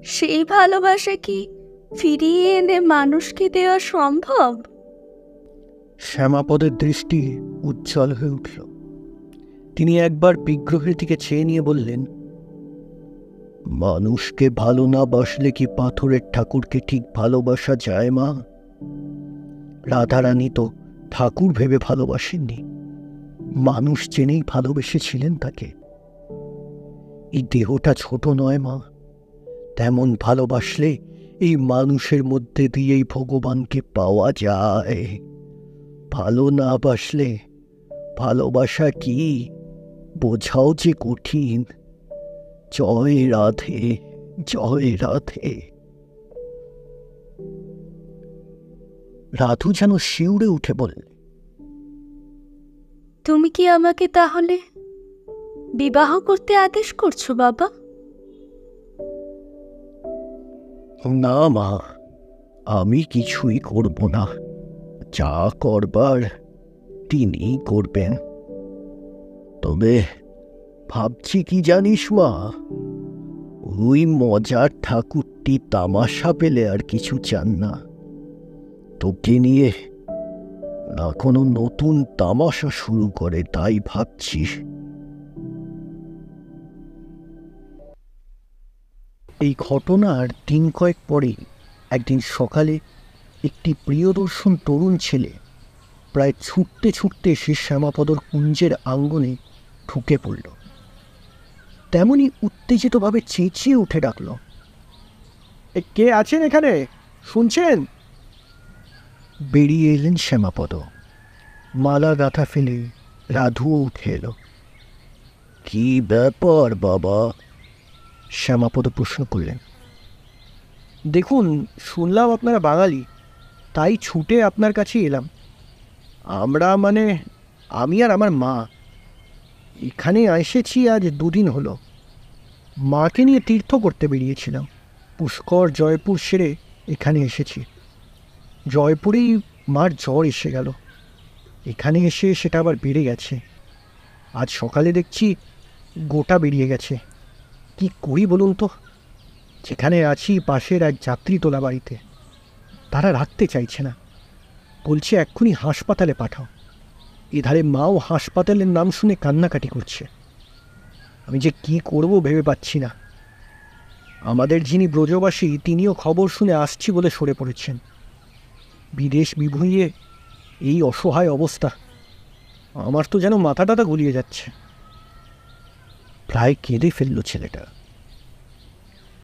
সেই ভালোবাসা কি ফিরিয়ে এনে মানুষকে দেওয়া সম্ভব? শ্যামাপদের দৃষ্টি উজ্জ্বল হয়ে উঠল। তিনি একবার বিগ্রহের দিকে চেয়ে নিয়ে বললেন, মানুষকে ভালো না বাসলে কি পাথরের ঠাকুরকে ঠিক ভালোবাসা যায় মা? রাধারানী তো ঠাকুর ভেবে ভালোবাসেননি, মানুষ জেনেই ভালোবেসেছিলেন তাকে। এই দেহটা ছোট নয় মা, তেমন ভালোবাসলে এই মানুষের মধ্যে দিয়েই ভগবানকে পাওয়া যায়। ভালো না বাসলে ভালোবাসা কি বোঝাও যে কঠিন। জয় রাধে, জয় রাধে। রাধু যেন শিউরে উঠে বললে, তুমি কি আমাকে তাহলে বিবাহ করতে আদেশ করছো বাবা? না মা, আমি কিছুই করব না। যা করবার তিনি করবেন। তবে ভাবছি কি জানিস মা, ওই মজার ঠাকুরটি তামাশা পেলে আর কিছু চান না। তোকে নিয়ে না কোনো নতুন তামাশা শুরু করে, তাই ভাবছি। এই ঘটনার দিন কয়েক পরেই একদিন সকালে একটি প্রিয়দর্শন তরুণ ছেলে প্রায় ছুটতে ছুটতে এসে শ্যামাপদর কুঞ্জের আঙ্গনে ঢুকে পড়ল। তেমনি উত্তেজিতভাবে চেঁচিয়ে উঠে ডাকল, কে আছেন এখানে, শুনছেন? বেরিয়ে এলেন শ্যামাপদ। মালা গাঁথা ফেলে রাধুও উঠে এলো। কি ব্যাপার বাবা? শ্যামাপদ প্রশ্ন করলেন। দেখুন, শুনলাম আপনারা বাঙালি, তাই ছুটে আপনার কাছে এলাম। আমরা মানে আমি আর আমার মা এখানে এসেছি আজ 2 দিন হলো। মাকে নিয়ে তীর্থ করতে বেরিয়েছিলাম। পুষ্কর জয়পুর সেরে এখানে এসেছি। জয়পুরেই মার জ্বর এসে গেল, এখানে এসে সেটা আবার বেড়ে গেছে। আজ সকালে দেখছি গোটা বেরিয়ে গেছে। কি করি বলুন তো? যেখানে আছি পাশের এক যাত্রী তোলা বাড়িতে, তারা রাখতে চাইছে না, বলছে এক্ষুনি হাসপাতালে পাঠাও। এধারে মাও হাসপাতালের নাম শুনে কান্নাকাটি করছে। আমি যে কি করব ভেবে পাচ্ছি না। আমাদের যিনি ব্রজবাসী, তিনিও খবর শুনে আসছি বলে সরে পড়েছেন। বিদেশ বিভুঁইয়ে এই অসহায় অবস্থা, আমার তো যেন মাথা টাথা গুলিয়ে যাচ্ছে। প্রায় কেঁদে ফেলল ছেলেটা।